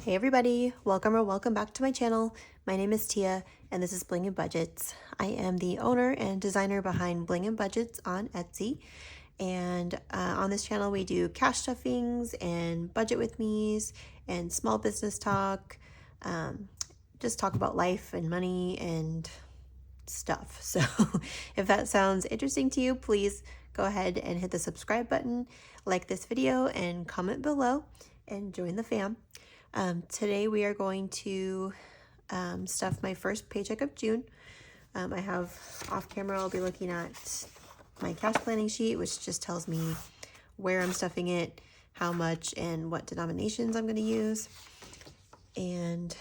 Hey everybody, welcome or welcome back to my channel. My name is Tia and this is Bling and Budgets. I am the owner and designer behind Bling and Budgets on Etsy. And on this channel we do cash stuffings and budget with me's and small business talk. Just talk about life and money and stuff. So if that sounds interesting to you, please go ahead and hit the subscribe button, like this video, and comment below and join the fam. Today we are going to stuff my first paycheck of June. I have off camera, I'll be looking at my cash planning sheet, which just tells me where I'm stuffing it, how much, and what denominations I'm going to use. And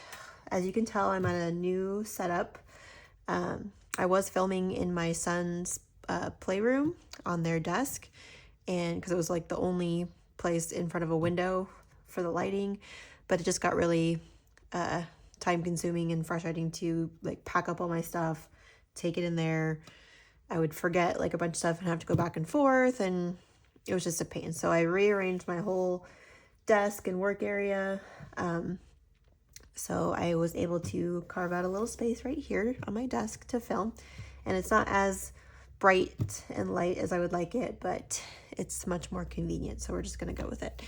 as you can tell, I'm at a new setup. I was filming in my son's playroom on their desk, and because it was like the only place in front of a window for the lighting, but it just got really time consuming and frustrating to like pack up all my stuff, take it in there. I would forget like a bunch of stuff and have to go back and forth, and it was just a pain. So I rearranged my whole desk and work area. So I was able to carve out a little space right here on my desk to film, and it's not as bright and light as I would like it, but it's much more convenient, so we're just gonna go with it.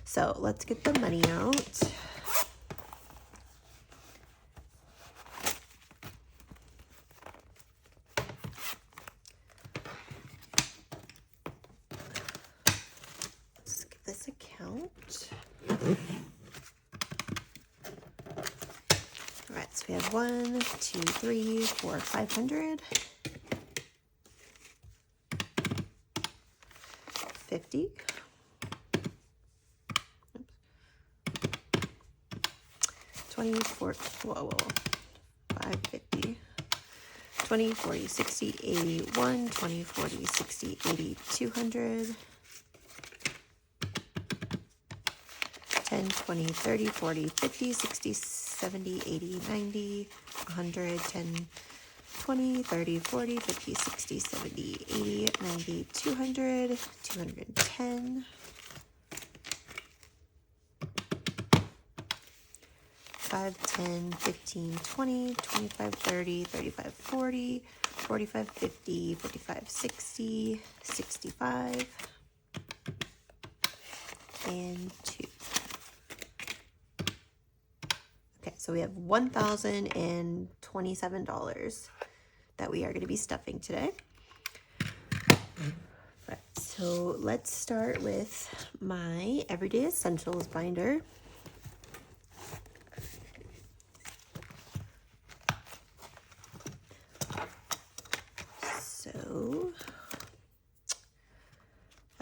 So let's get the money out. Let's get this account. All right, so we have 1, 2, 3, 4, 500, 50. 24, 550, 20, 40, 60, 80, 1, 20, 40, 60, 80, 200, 10, 20, 30, 40, 50, 60, 70, 80, 90, 100, 10, 20, 30, 40, 50, 60, 70, 80, 90, 200, 210, 5, 10, 15, 20, 25, 30, 35, 40, 45, 50, 55, 60, 65, and 2. Okay, so we have $1,027 that we are going to be stuffing today. Right, so let's start with my Everyday Essentials binder.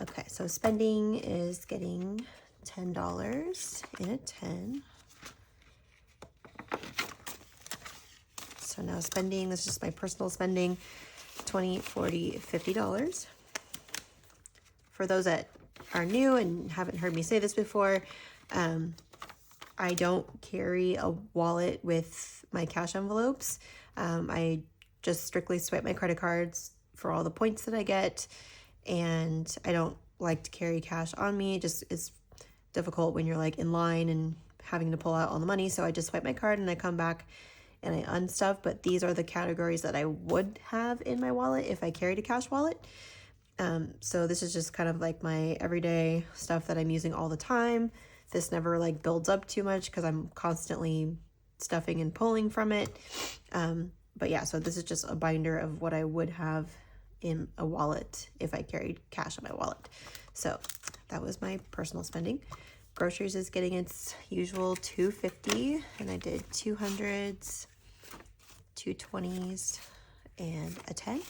Okay, so spending is getting $10 in a 10. So now spending, this is just my personal spending, $20, $40, $50. For those that are new and haven't heard me say this before, I don't carry a wallet with my cash envelopes. I just strictly swipe my credit cards for all the points that I get, and I don't like to carry cash on me. It just is difficult when you're like in line and having to pull out all the money. So I just swipe my card and I come back and I unstuff. But these are the categories that I would have in my wallet if I carried a cash wallet. So this is just kind of like my everyday stuff that I'm using all the time. This never like builds up too much because I'm constantly stuffing and pulling from it. But yeah, so this is just a binder of what I would have in a wallet if I carried cash in my wallet. So that was my personal spending. Groceries is getting its usual $2.50, and I did 200s, 220s, and a 10.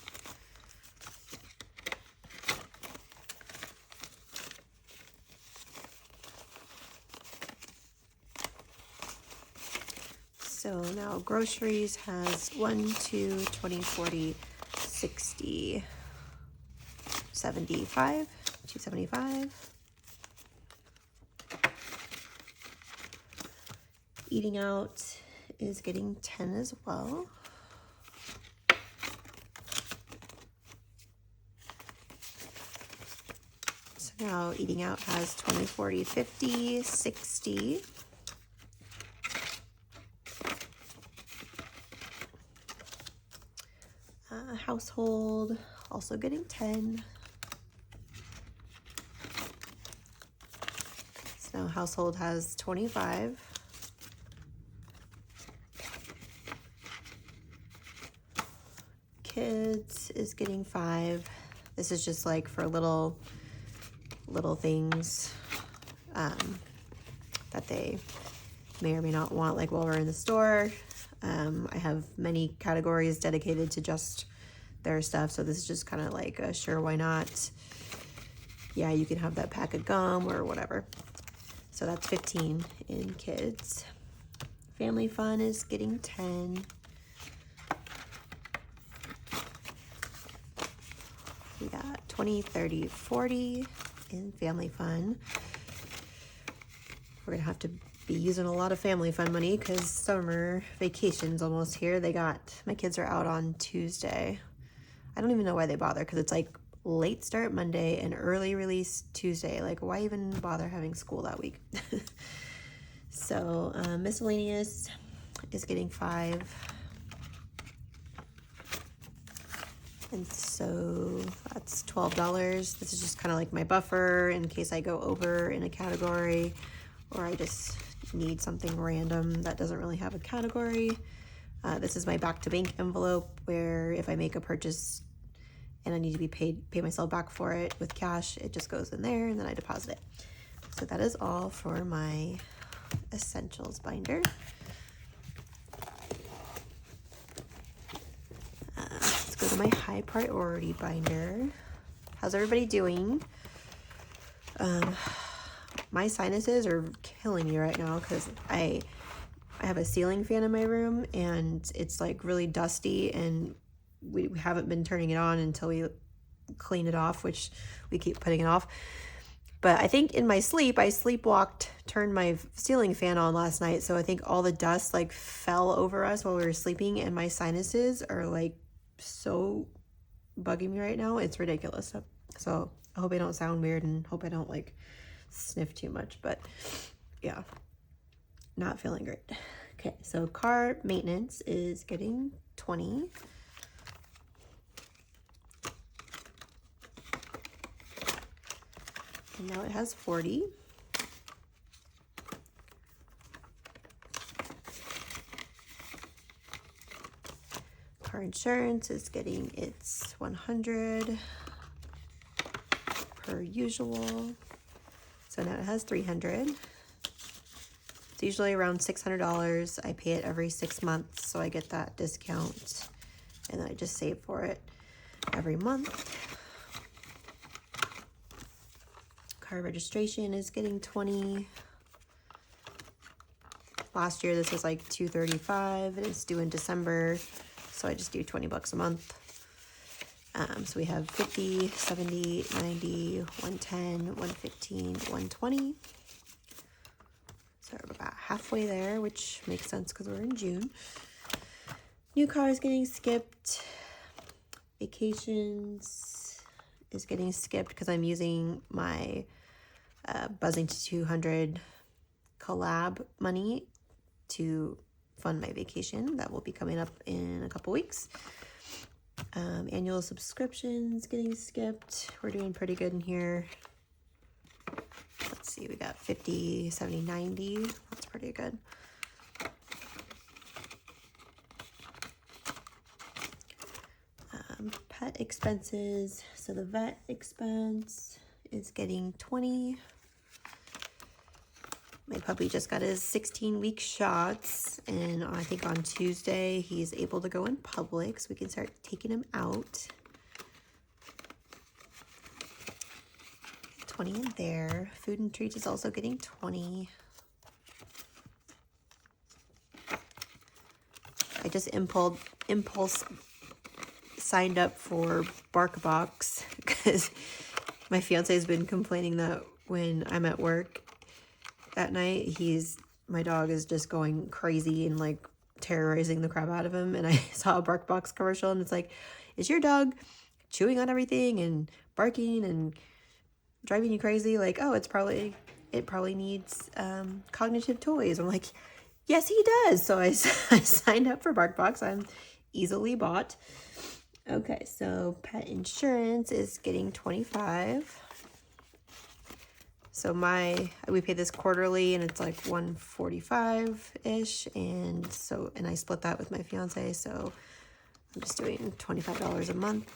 So now groceries has 1, 2, 20, 40, 60, 75, 275. Eating out is getting 10 as well. So now eating out has 20, 40, 50, 60, household, also getting 10. So now household has 25. Kids is getting 5. This is just like for little things that they may or may not want, like while we're in the store. I have many categories dedicated to just their stuff, so this is just kind of like a sure, why not. Yeah, you can have that pack of gum or whatever. So that's 15 in kids. Family fun is getting 10. We got 20, 30, 40 in family fun. We're gonna have to be using a lot of family fun money because summer vacation's almost here. My kids are out on Tuesday. I don't even know why they bother, because it's like late start Monday and early release Tuesday. Like, why even bother having school that week? So miscellaneous is getting 5. And so that's $12. This is just kind of like my buffer in case I go over in a category, or I just need something random that doesn't really have a category. This is my back to bank envelope, where if I make a purchase and I need to be pay myself back for it with cash, it just goes in there and then I deposit it. So that is all for my essentials binder. Let's go to my high priority binder. How's everybody doing? My sinuses are killing me right now because I have a ceiling fan in my room and it's like really dusty, and we haven't been turning it on until we clean it off, which we keep putting it off. But I think in my sleep, I sleepwalked, turned my ceiling fan on last night, so I think all the dust like fell over us while we were sleeping, and my sinuses are like so bugging me right now. It's ridiculous. So I hope I don't sound weird and hope I don't like sniff too much, but yeah, not feeling great. Okay, so car maintenance is getting 20. And now it has 40. Car insurance is getting its 100 per usual. So now it has 300. It's usually around $600. I pay it every 6 months, so I get that discount, and then I just save for it every month. Car registration is getting 20. Last year this was like $235. It's due in December, so I just do $20 a month. So we have 50, 70, 90, 110, 115, 120. So we're about halfway there, which makes sense because we're in June. New car is getting skipped. Vacations is getting skipped because I'm using my Buzzing to 200 collab money to fund my vacation. That will be coming up in a couple weeks. Annual subscriptions getting skipped. We're doing pretty good in here. Let's see, we got 50, 70, 90. That's pretty good. Pet expenses. So the vet expense is getting 20. My puppy just got his 16-week shots, and I think on Tuesday he's able to go in public, so we can start taking him out. 20 in there. Food and treats is also getting 20. I just impulse signed up for BarkBox because my fiance has been complaining that when I'm at work at night, my dog is just going crazy and like terrorizing the crap out of him. And I saw a BarkBox commercial, and it's like, is your dog chewing on everything and barking and driving you crazy? Like, oh, it probably needs cognitive toys. I'm like, yes, he does. So I signed up for BarkBox. I'm easily bought. Okay, so pet insurance is getting $25. So we pay this quarterly and it's like $145-ish, and I split that with my fiance, so I'm just doing $25 a month.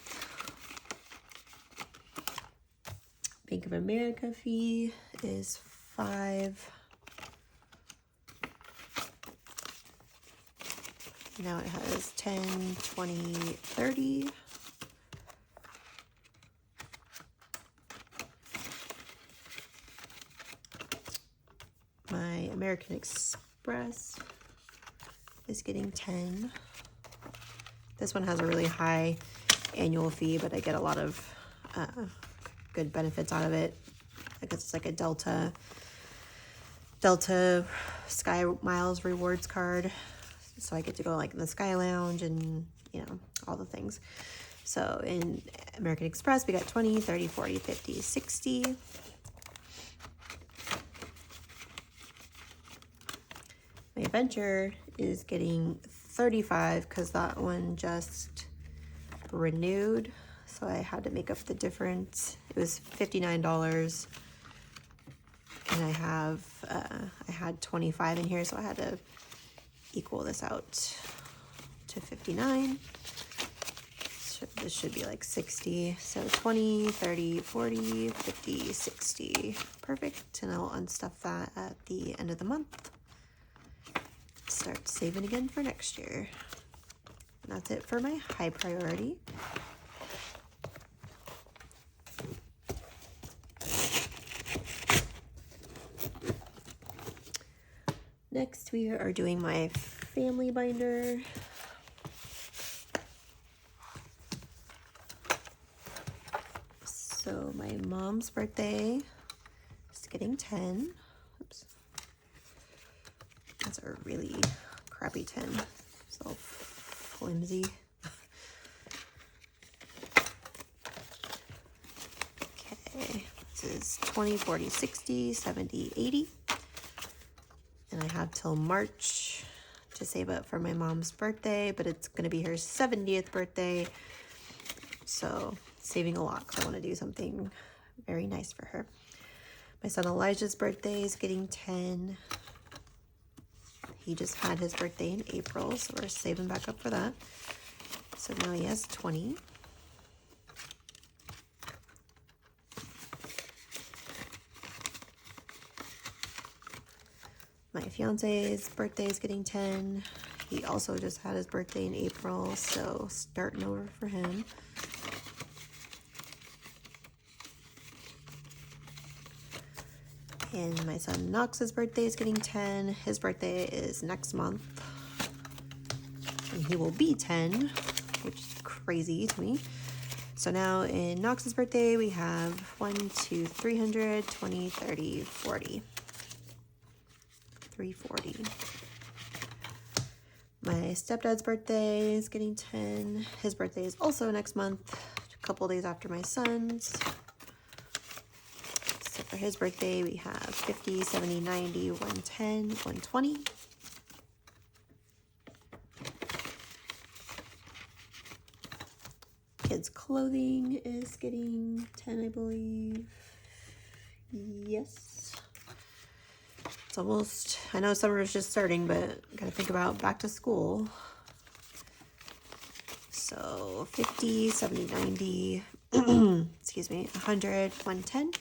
Bank of America fee is $5. Now it has 10, 20, 30. My American Express is getting 10. This one has a really high annual fee, but I get a lot of good benefits out of it. I guess it's like a Delta Sky Miles rewards card. So I get to go like in the Sky Lounge and, all the things. So in American Express, we got 20, 30, 40, 50, 60. My Adventure is getting 35 because that one just renewed. So I had to make up the difference. It was $59. And I had 25 in here, so I had to equal this out to 59. This should be like 60. So 20, 30, 40, 50, 60. Perfect. And I'll unstuff that at the end of the month. Start saving again for next year. And that's it for my high priority. Next, we are doing my family binder. So my mom's birthday is getting 10. Oops. That's a really crappy 10. So flimsy. Okay, this is 20, 40, 60, 70, 80. And I have till March to save up for my mom's birthday, but it's going to be her 70th birthday. So saving a lot because I want to do something very nice for her. My son Elijah's birthday is getting 10. He just had his birthday in April, so we're saving back up for that. So now he has 20. My fiance's birthday is getting 10. He also just had his birthday in April, so starting over for him. And my son Knox's birthday is getting 10. His birthday is next month. And he will be 10, which is crazy to me. So now in Knox's birthday, we have 300, 20, 30, 40. 340. My stepdad's birthday is getting 10. His birthday is also next month, a couple days after my son's. So for his birthday, we have 50, 70, 90, 110, 120. Kids' clothing is getting 10, I believe. Yes. It's almost, I know summer is just starting, but gotta think about back to school. So 50, 70, 90, excuse me, 100, 110.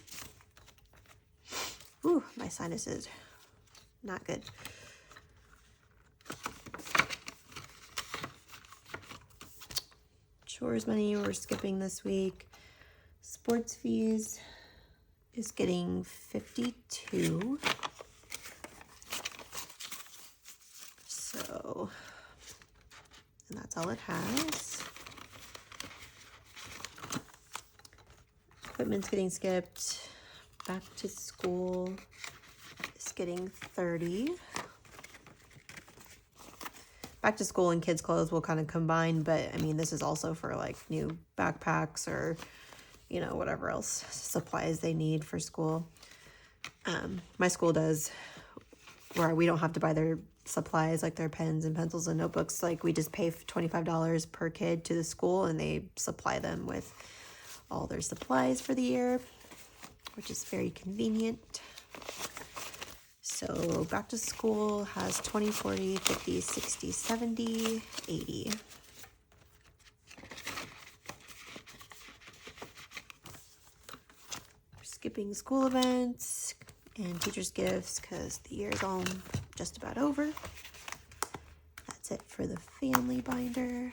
Ooh, my sinus is not good. Chores money, we're skipping this week. Sports fees is getting 52. So, and that's all it has. Equipment's getting skipped. Back to school is getting 30. Back to school and kids' clothes will kind of combine, but I mean, this is also for like new backpacks or, whatever else supplies they need for school. My school does where we don't have to buy their supplies, like their pens and pencils and notebooks. Like we just pay $25 per kid to the school, and they supply them with all their supplies for the year, which is very convenient. So back to school has 20, 40, 50, 60, 70, 80. We're skipping school events and teachers' gifts because the year is all just about over. That's it for the family binder.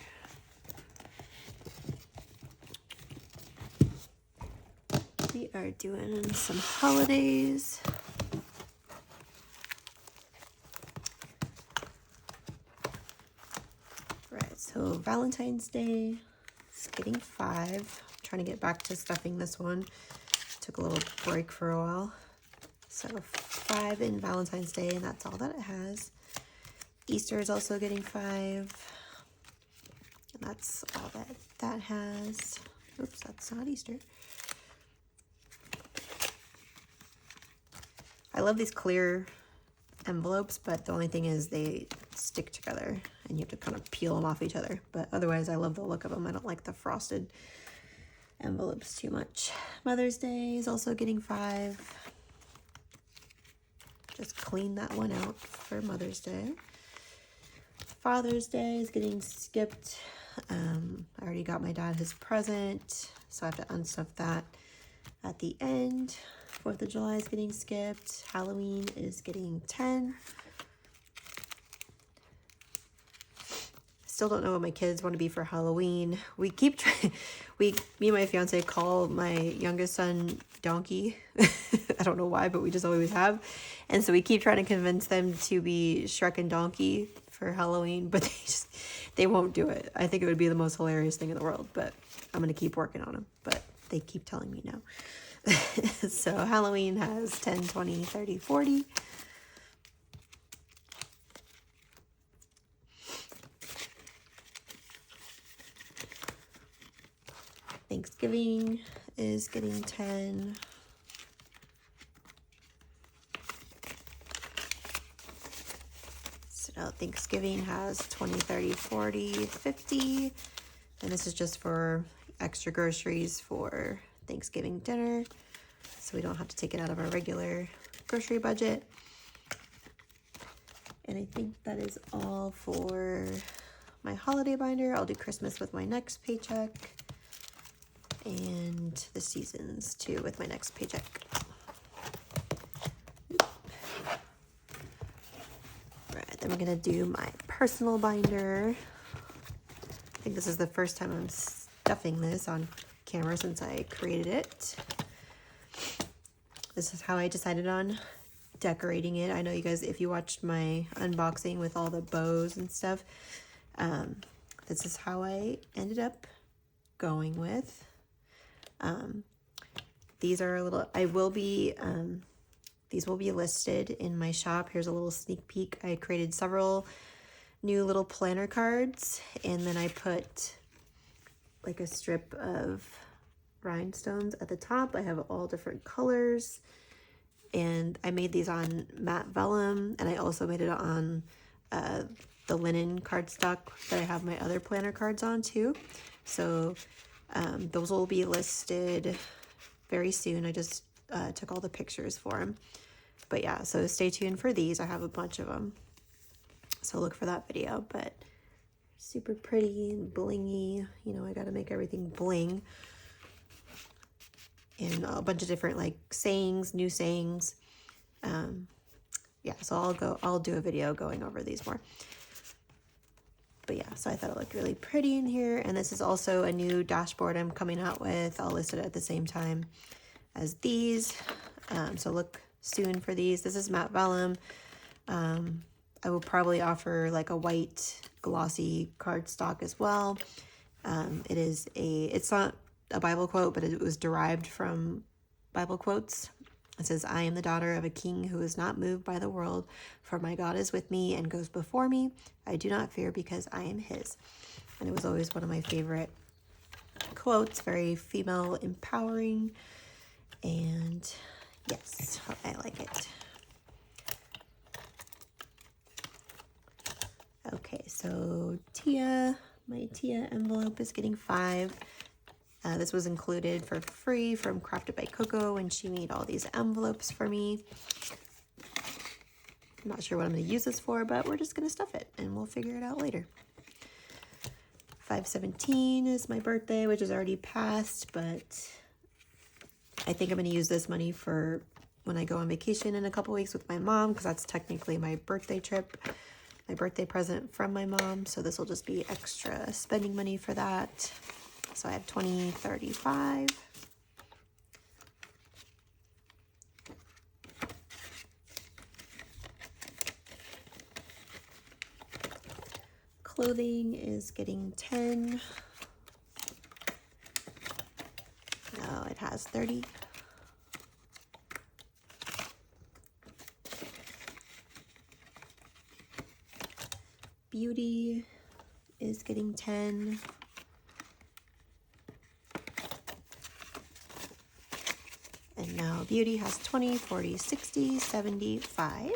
We are doing some holidays. Right, so Valentine's Day is getting 5. I'm trying to get back to stuffing this one. Took a little break for a while. So 5 in Valentine's Day, and that's all that it has. Easter is also getting 5. And that's all that that has. Oops, that's not Easter. I love these clear envelopes, but the only thing is they stick together and you have to kind of peel them off each other. But otherwise, I love the look of them. I don't like the frosted envelopes too much. Mother's Day is also getting 5. Just clean that one out for Mother's Day. Father's Day is getting skipped. I already got my dad his present, so I have to unstuff that at the end. 4th of July is getting skipped. Halloween is getting 10. Still don't know what my kids want to be for Halloween. We keep trying, me and my fiance call my youngest son Donkey. I don't know why, but we just always have. And so we keep trying to convince them to be Shrek and Donkey for Halloween, but they won't do it. I think it would be the most hilarious thing in the world, but I'm going to keep working on them. But they keep telling me no. So Halloween has 10, 20, 30, 40. Thanksgiving is getting 10. So now Thanksgiving has 20, 30, 40, 50. And this is just for extra groceries for Thanksgiving dinner, so we don't have to take it out of our regular grocery budget. And I think that is all for my holiday binder. I'll do Christmas with my next paycheck, and the seasons too with my next paycheck. Right, then we're gonna do my personal binder. I think this is the first time I'm stuffing this on camera since I created it. This is how I decided on decorating it. I know you guys, if you watched my unboxing with all the bows and stuff, this is how I ended up going with. These are a little, these will be listed in my shop. Here's a little sneak peek. I created several new little planner cards, and then I put like a strip of rhinestones at the top. I have all different colors, and I made these on matte vellum, and I also made it on the linen cardstock that I have my other planner cards on too. So those will be listed very soon. I just took all the pictures for them. But yeah, so stay tuned for these. I have a bunch of them, so look for that video. But super pretty and blingy. You know, I got to make everything bling. And a bunch of different like sayings, new sayings. Yeah, so I'll do a video going over these more. But yeah, so I thought it looked really pretty in here. And this is also a new dashboard I'm coming out with. I'll list it at the same time as these. So look soon for these. This is matte vellum. I will probably offer like a white glossy cardstock as well. It's not a Bible quote, but it was derived from Bible quotes. It says, "I am the daughter of a king who is not moved by the world, for my God is with me and goes before me. I do not fear because I am his." And it was always one of my favorite quotes, very female empowering. And yes, I like it. Okay, so my Tia envelope is getting 5. This was included for free from Crafted by Coco when she made all these envelopes for me. I'm not sure what I'm going to use this for, but we're just going to stuff it and we'll figure it out later. 5/17 is my birthday, which is already passed, but I think I'm going to use this money for when I go on vacation in a couple weeks with my mom, because that's technically my birthday trip, my birthday present from my mom. So this will just be extra spending money for that. So I have 20, 35. Clothing is getting 10. No, it has 30. Beauty is getting 10. And now beauty has 20, 40, 60, 75.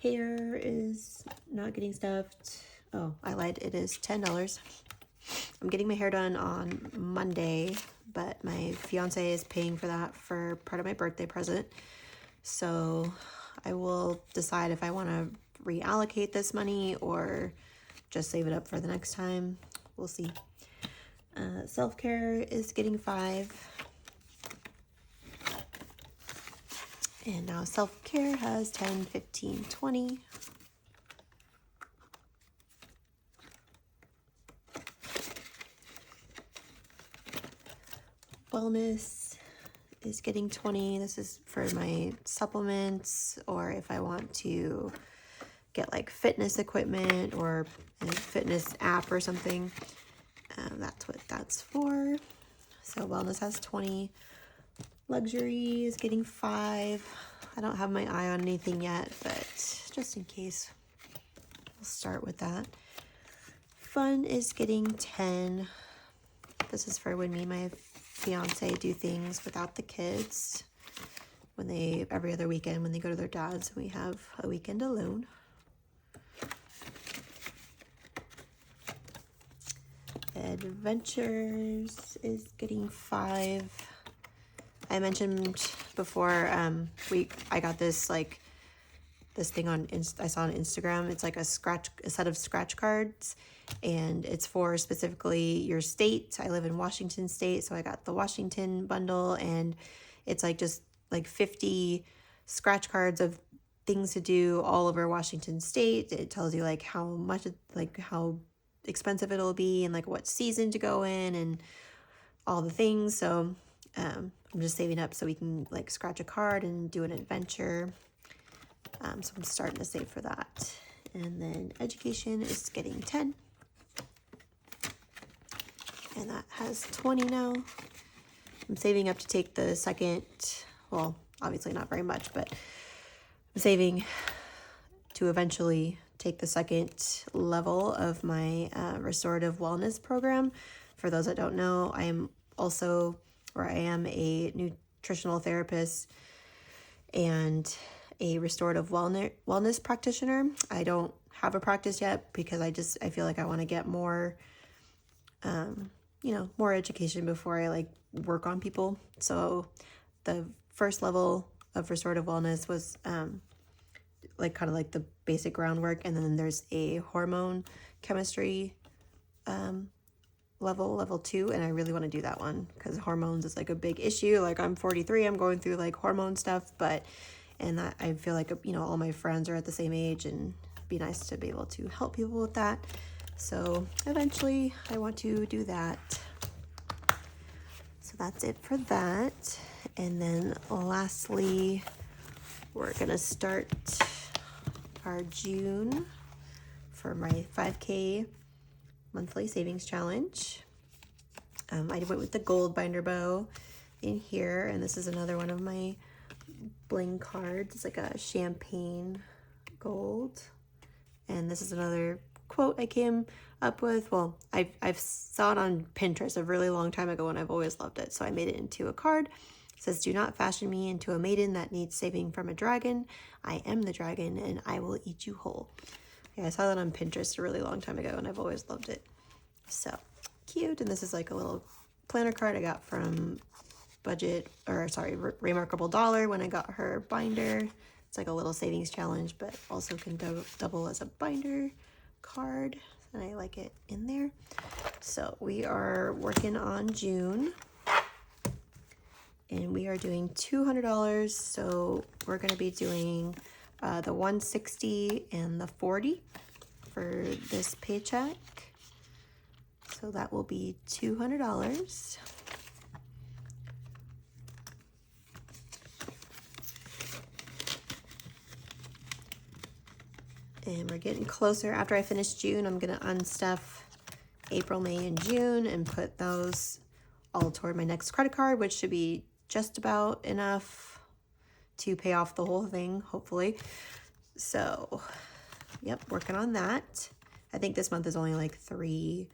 Hair is not getting stuffed. Oh, I lied. It is $10. I'm getting my hair done on Monday, but my fiance is paying for that for part of my birthday present. So I will decide if I want to reallocate this money or just save it up for the next time. We'll see. Self-care is getting 5. And now self-care has 10, 15, 20. Wellness is getting 20. This is for my supplements, or if I want to get like fitness equipment or a fitness app or something. That's what that's for. So wellness has 20. Luxury is getting 5. I don't have my eye on anything yet, but just in case, we'll start with that. Fun is getting 10. This is for when me and my fiance do things without the kids. When they, every other weekend, when they go to their dad's, we have a weekend alone. Adventures is getting 5. I mentioned before, I got this this thing I saw on Instagram. It's like a set of scratch cards, and it's for specifically your state. I live in Washington State, so I got the Washington bundle, and it's like just like 50 scratch cards of things to do all over Washington State. It tells you like how much, like how expensive it'll be, and like what season to go in, and all the things. So I'm just saving up so we can like scratch a card and do an adventure. So I'm starting to save for that. And then education is getting 10. And that has 20 now. I'm saving up to take the second, well, obviously not very much, but I'm saving to eventually take the second level of my restorative wellness program. For those that don't know, I am a nutritional therapist and a restorative wellness practitioner. I don't have a practice yet because I feel like I want to get more, more education before I like work on people. So the first level of restorative wellness was like kind of like the basic groundwork, and then there's a hormone chemistry level 2, and I really want to do that one because hormones is like a big issue. Like I'm 43, I'm going through like hormone stuff, and I feel like all my friends are at the same age, and it'd be nice to be able to help people with that. So eventually I want to do that. So that's it for that. And then lastly, we're gonna start our June for my 5K monthly savings challenge. I went with the gold binder bow in here, and this is another one of my bling cards. It's like a champagne gold, and this is another quote I came up with. Well, I've saw it on Pinterest a really long time ago and I've always loved it. So I made it into a card. It says, "Do not fashion me into a maiden that needs saving from a dragon. I am the dragon and I will eat you whole." Yeah, I saw that on Pinterest a really long time ago and I've always loved it. So cute. And this is like a little planner card I got from Remarkable Dollar when I got her binder. It's like a little savings challenge, but also can double as a binder card. And I like it in there. So we are working on June. And we are doing $200. So we're going to be doing the 160 and the 40 for this paycheck. So that will be $200. And we're getting closer. After I finish June, I'm going to unstuff April, May, and June and put those all toward my next credit card, which should be just about enough to pay off the whole thing, hopefully. So, yep, working on that. I think this month is only like $320.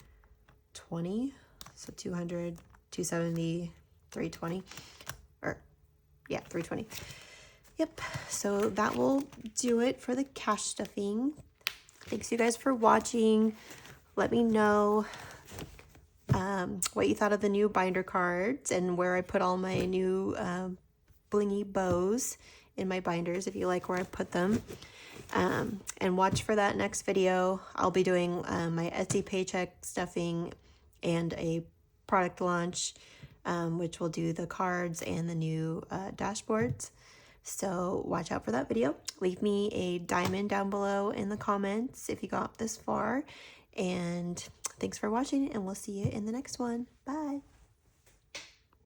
So 200, 270, 320. Or, yeah, 320. Yep, so that will do it for the cash stuffing. Thanks you guys for watching. Let me know what you thought of the new binder cards and where I put all my new blingy bows in my binders, if you like where I put them. And watch for that next video. I'll be doing my Etsy paycheck stuffing and a product launch, which will do the cards and the new dashboards. So watch out for that video. Leave me a diamond down below in the comments if you got this far. And thanks for watching, and we'll see you in the next one. Bye.